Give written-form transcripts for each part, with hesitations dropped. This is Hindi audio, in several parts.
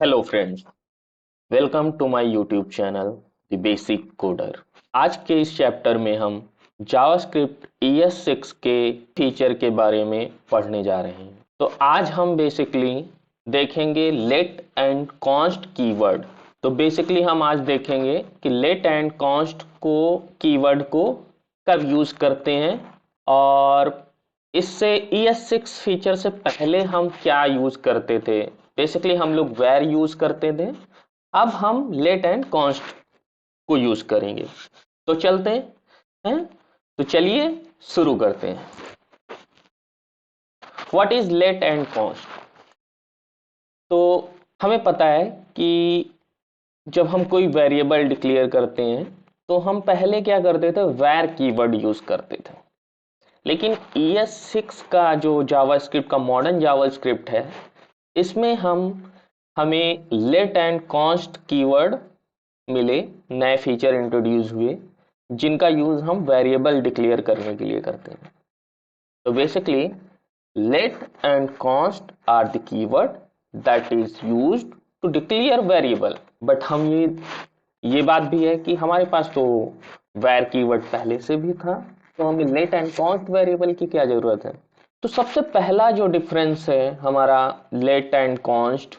Hello friends, welcome to my YouTube channel the basic coder. आज के इस चैप्टर में हम जावास्क्रिप्ट ES6 के फीचर के बारे में पढ़ने जा रहे हैं। तो आज हम बेसिकली देखेंगे लेट एंड कॉन्स्ट कीवर्ड। तो बेसिकली हम आज देखेंगे कि लेट एंड कॉन्स्ट को कीवर्ड को कब यूज करते हैं, और इससे ES6 फीचर से पहले हम क्या यूज करते थे। बेसिकली हम लोग वेर यूज करते थे, अब हम लेट एंड कॉन्स्ट को यूज करेंगे। तो चलते हैं, तो चलिए शुरू करते हैं। What is let and const? तो हमें पता है कि जब हम कोई वेरिएबल डिक्लेयर करते हैं तो हम पहले क्या करते थे, वेर कीवर्ड यूज करते थे। लेकिन ES6 का जो जावास्क्रिप्ट का मॉडर्न जावास्क्रिप्ट है, इसमें हमें लेट एंड कॉन्स्ट कीवर्ड मिले, नए फीचर इंट्रोड्यूस हुए जिनका यूज हम वेरिएबल डिक्लेयर करने के लिए करते हैं। तो basically let and const are the keyword that is used to declare variable. But हम ये बात भी है कि हमारे पास तो वेर कीवर्ड पहले से भी था, तो हमें लेट एंड कॉन्स्ट वेरिएबल की क्या जरूरत है। तो सबसे पहला जो डिफरेंस है हमारा लेट एंड कॉन्स्ट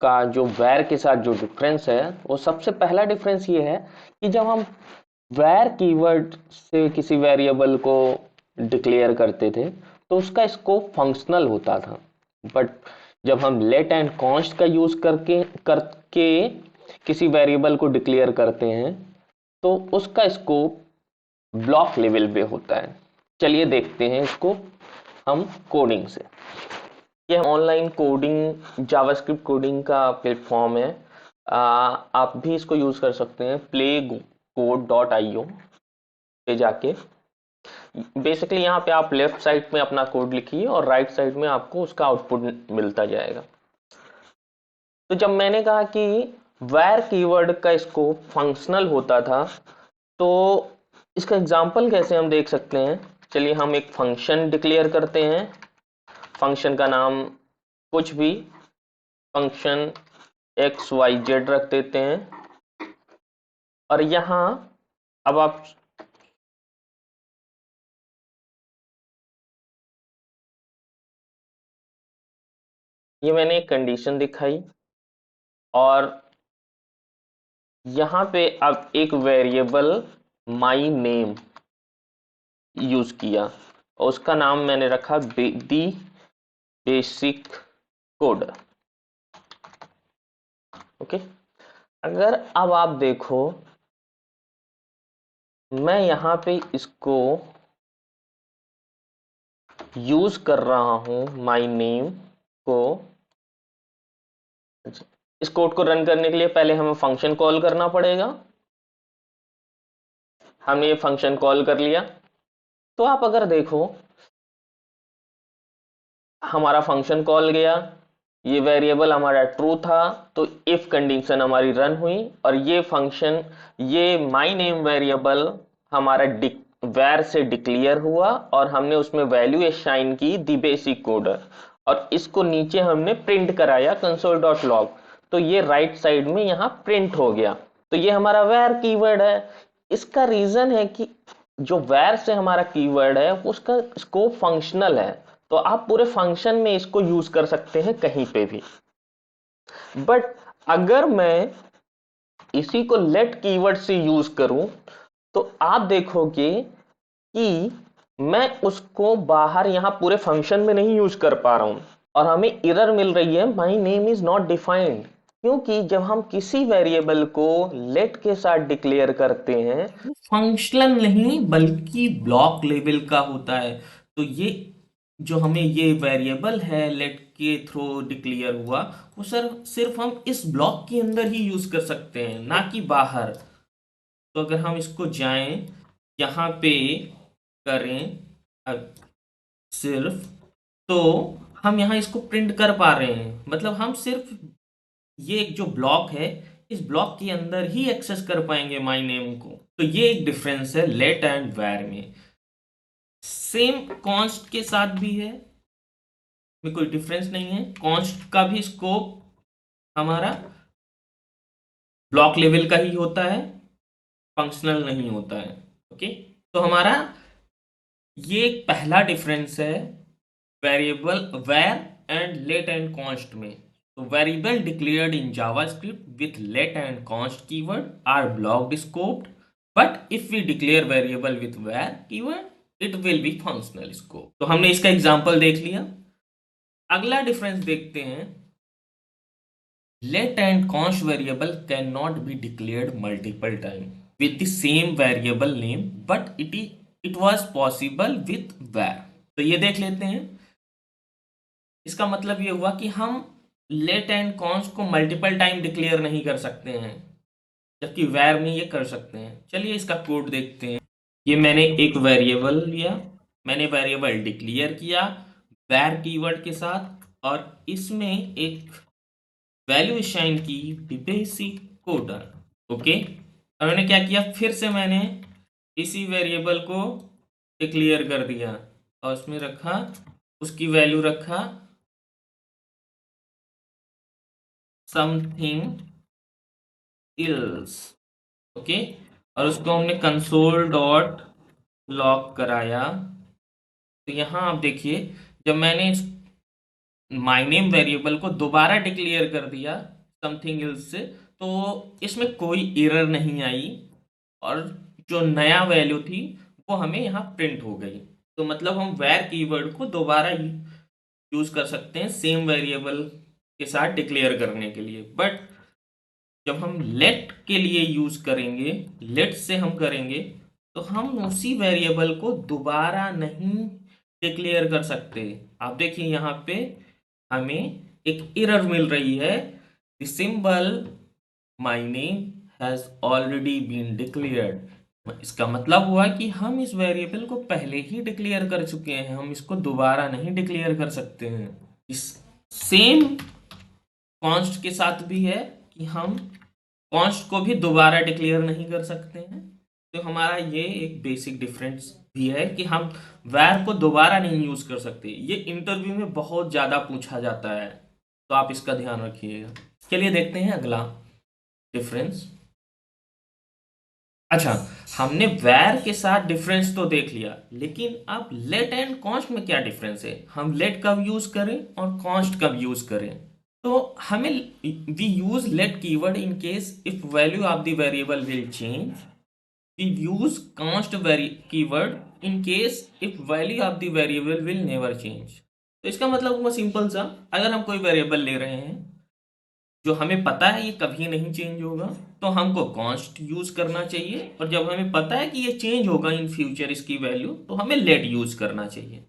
का, जो वेर के साथ जो डिफरेंस है, वो सबसे पहला डिफरेंस ये है कि जब हम वेर कीवर्ड से किसी वेरिएबल को डिक्लेयर करते थे तो उसका स्कोप फंक्शनल होता था। बट जब हम लेट एंड कॉन्स्ट का यूज करके करके किसी वेरिएबल को डिक्लेयर करते हैं तो उसका स्कोप ब्लॉक लेवल पे होता है। चलिए देखते हैं इसको हम कोडिंग से। ये ऑनलाइन कोडिंग जावास्क्रिप्ट कोडिंग का प्लेटफॉर्म है। आप भी इसको यूज कर सकते हैं playcode.io पे जाके। बेसिकली यहाँ पे आप लेफ्ट साइड में अपना कोड लिखिए और राइट साइड में आपको उसका आउटपुट मिलता जाएगा। तो जब मैंने कहा कि वेर कीवर्ड का स्कोप फंक्शनल होता था, तो इसका एग्जांपल कैसे हम देख सकते हैं। चलिए हम एक फंक्शन डिक्लेयर करते हैं। फंक्शन का नाम कुछ भी, फंक्शन XYZ रख देते हैं। और यहां अब आप ये मैंने एक कंडीशन दिखाई और यहां पे अब एक वेरिएबल माई नेम यूज किया और उसका नाम मैंने रखा दी बेसिक कोड। ओके, अगर अब आप देखो, मैं यहां पे इसको यूज कर रहा हूं माई नेम को। इस कोड को रन करने के लिए पहले हमें फंक्शन कॉल करना पड़ेगा। हमने ये फंक्शन कॉल कर लिया। तो आप अगर देखो, हमारा फंक्शन कॉल गया, ये वेरिएबल हमारा ट्रू था, तो इफ कंडीशन हमारी रन हुई और ये फंक्शन, ये माई नेम वेरिएबल हमारा वेर से डिक्लेयर हुआ और हमने उसमें वैल्यू असाइन की दी बेसिक कोडर, और इसको नीचे हमने प्रिंट कराया console.log। तो ये राइट साइड में यहाँ प्रिंट हो गया। तो ये हमारा वेर कीवर्ड है। इसका रीजन है कि जो वेर से हमारा कीवर्ड है उसका स्कोप फंक्शनल है, तो आप पूरे फंक्शन में इसको यूज कर सकते हैं कहीं पे भी। बट अगर मैं इसी को लेट कीवर्ड से यूज करूं तो आप देखोगे कि मैं उसको बाहर यहां पूरे फंक्शन में नहीं यूज कर पा रहा हूं और हमें एरर मिल रही है, my name is not defined. क्योंकि जब हम किसी वेरिएबल को लेट के साथ डिक्लेयर करते हैं, फंक्शनल नहीं बल्कि ब्लॉक लेवल का होता है। तो ये जो हमें ये वेरिएबल है लेट के थ्रू डिक्लेयर हुआ, वो सर सिर्फ हम इस ब्लॉक के अंदर ही यूज कर सकते हैं, ना कि बाहर। तो अगर हम इसको जाएं, यहाँ पे करें सिर्फ, तो हम यहाँ इसको प्रिंट कर पा रहे हैं। मतलब हम सिर्फ ये एक जो ब्लॉक है, इस ब्लॉक के अंदर ही एक्सेस कर पाएंगे माई नेम को। तो ये एक डिफरेंस है लेट एंड वेर में। सेम कॉन्स्ट के साथ भी है, में कोई डिफरेंस नहीं है। कॉन्स्ट का भी स्कोप हमारा ब्लॉक लेवल का ही होता है, फंक्शनल नहीं होता है। ओके, तो हमारा ये एक पहला डिफरेंस है variable var and let and const में। तो variable declared in JavaScript with let and const keyword are blocked scoped, but if we declare variable with var keyword it will be functional scope. तो हमने इसका एग्जांपल देख लिया। अगला डिफरेंस देखते हैं, let and const variable cannot be declared multiple times with the same variable name, but it was possible with var। तो ये देख लेते हैं। इसका मतलब ये हुआ कि हम let and const को मल्टीपल टाइम डिक्लेयर नहीं कर सकते हैं, जबकि var में ये कर सकते हैं। चलिए इसका कोड देखते हैं। ये मैंने एक वेरिएबल लिया, मैंने वेरिएबल डिक्लेयर किया var कीवर्ड के साथ, और इसमें एक वैल्यू असाइन की बेसिक कोडर। ओके, उन्होंने क्या किया, फिर से मैंने इसी वेरिएबल को डिक्लेयर कर दिया और उसमें रखा, उसकी वैल्यू रखा समथिंग इल्स। ओके, और उसको हमने कंसोल डॉट लॉग कराया। तो यहाँ आप देखिए, जब मैंने इस माय नेम वेरिएबल को दोबारा डिक्लेयर कर दिया समथिंग एल्स से, तो इसमें कोई एरर नहीं आई और जो नया वैल्यू थी वो हमें यहाँ प्रिंट हो गई। तो मतलब हम वैर कीवर्ड को दोबारा यूज कर सकते हैं सेम वेरिएबल के साथ डिक्लेयर करने के लिए। बट जब हम लेट के लिए यूज करेंगे, लेट से हम करेंगे, तो हम उसी वेरिएबल को दोबारा नहीं डिक्लेयर कर सकते। आप देखिए यहाँ पे हमें एक एरर मिल रही है, the symbol my name has already been declared. इसका मतलब हुआ कि हम इस वेरिएबल को पहले ही डिक्लेयर कर चुके हैं, हम इसको दोबारा नहीं डिक्लेयर कर सकते हैं। इस सेम कॉन्स्ट के साथ भी है कि हम कॉन्स्ट को भी दोबारा डिक्लेयर नहीं कर सकते हैं। तो हमारा ये एक बेसिक डिफरेंस भी है कि हम वैर को दोबारा नहीं यूज कर सकते। ये इंटरव्यू में बहुत ज्यादा पूछा जाता है, तो आप इसका ध्यान रखिएगा। चलिए देखते हैं अगला डिफरेंस। अच्छा, हमने वैर के साथ डिफरेंस तो देख लिया, लेकिन अब लेट एंड कॉन्स्ट में क्या डिफरेंस है, हम लेट कब यूज करें और कॉन्स्ट कब यूज करें। तो हमें we use let keyword in case if value of the variable will change, we use const keyword in case if value of the variable will never change. तो इसका मतलब हुआ सिंपल सा, अगर हम कोई वेरिएबल ले रहे हैं जो हमें पता है ये कभी नहीं चेंज होगा, तो हमको const यूज करना चाहिए, और जब हमें पता है कि ये चेंज होगा इन फ्यूचर इसकी वैल्यू, तो हमें लेट यूज करना चाहिए।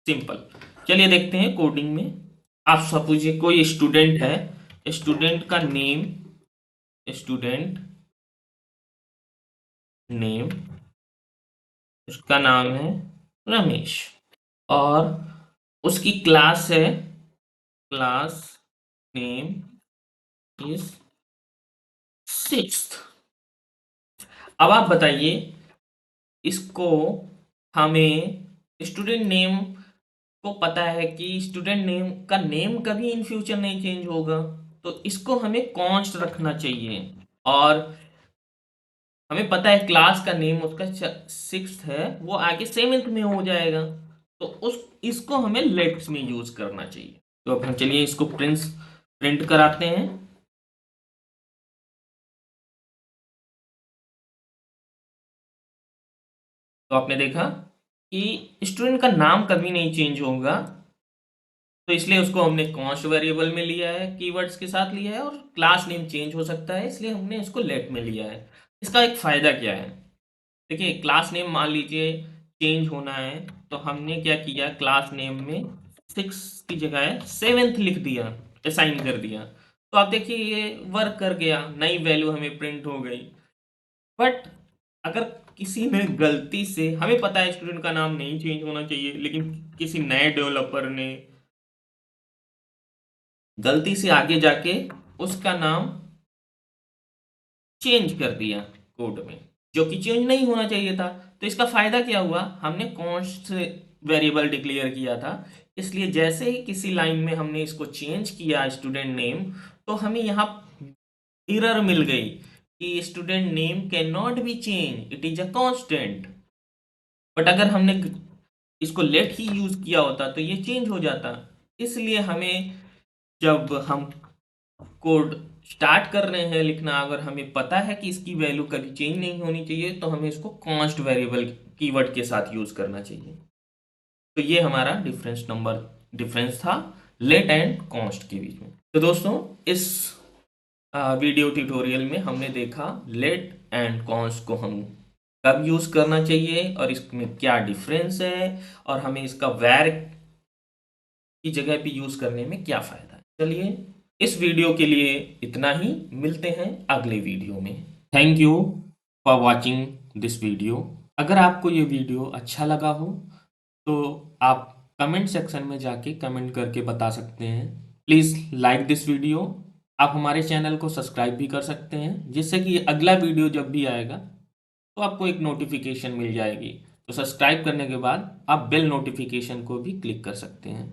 सिंपल। चलिए देखते हैं कोडिंग में। आप सपोजिए कोई स्टूडेंट है, स्टूडेंट का नेम, स्टूडेंट नेम, उसका नाम है रमेश, और उसकी क्लास है, क्लास नेम इज सिक्स्थ। अब आप बताइए, इसको हमें स्टूडेंट नेम को पता है कि स्टूडेंट नेम का नेम कभी इन फ्यूचर नहीं चेंज होगा, तो इसको हमें कॉन्स्ट रखना चाहिए। और हमें पता है क्लास का नेम उसका सिक्स्थ है, वो आगे सेवेंथ में हो जाएगा, तो उस इसको हमें लेट्स में यूज करना चाहिए। तो अब हम चलिए इसको प्रिंट कराते हैं। तो आपने देखा कि स्टूडेंट का नाम कभी नहीं चेंज होगा, तो इसलिए उसको हमने कॉन्स्ट वेरिएबल में लिया है, कीवर्ड्स के साथ लिया है, और क्लास नेम चेंज हो सकता है इसलिए हमने इसको लेट में लिया है। इसका एक फायदा क्या है, देखिए क्लास नेम मान लीजिए चेंज होना है, तो हमने क्या किया, क्लास नेम में सिक्स की जगह सेवेंथ लिख दिया, असाइन कर दिया, तो आप देखिए ये वर्क कर गया, नई वैल्यू हमें प्रिंट हो गई। बट अगर किसी ने गलती से, हमें पता है स्टूडेंट का नाम नहीं चेंज होना चाहिए, लेकिन किसी नए डेवलपर ने गलती से आगे जाके उसका नाम चेंज कर दिया कोड में, जो कि चेंज नहीं होना चाहिए था, तो इसका फायदा क्या हुआ, हमने कॉन्स्ट वेरिएबल डिक्लेयर किया था, इसलिए जैसे ही किसी लाइन में हमने इसको चेंज किया स्टूडेंट नेम, तो हमें यहाँ एरर मिल गई कि student name can not be change, it is a constant. But अगर हमने इसको लेट ही यूज किया होता तो ये चेंज हो जाता। इसलिए हमें जब हम कोड स्टार्ट कर रहे हैं लिखना, अगर हमें पता है कि इसकी वैल्यू कभी चेंज नहीं होनी चाहिए, तो हमें इसको कॉन्स्ट वेरिएबल कीवर्ड के साथ यूज करना चाहिए। तो ये हमारा डिफरेंस था लेट एंड कॉन्स्ट के बीच में। तो दोस्तों, इस वीडियो ट्यूटोरियल में हमने देखा लेट एंड कॉन्स्ट को हम कब यूज करना चाहिए और इसमें क्या डिफरेंस है, और हमें इसका वैर की जगह पे यूज करने में क्या फायदा है। चलिए, इस वीडियो के लिए इतना ही, मिलते हैं अगले वीडियो में। Thank you for watching this video. अगर आपको ये वीडियो अच्छा लगा हो तो आप कमेंट सेक्शन में जाके कमेंट करके बता सकते हैं। Please like this video. आप हमारे चैनल को सब्सक्राइब भी कर सकते हैं, जिससे कि अगला वीडियो जब भी आएगा तो आपको एक नोटिफिकेशन मिल जाएगी। तो सब्सक्राइब करने के बाद आप बेल नोटिफिकेशन को भी क्लिक कर सकते हैं।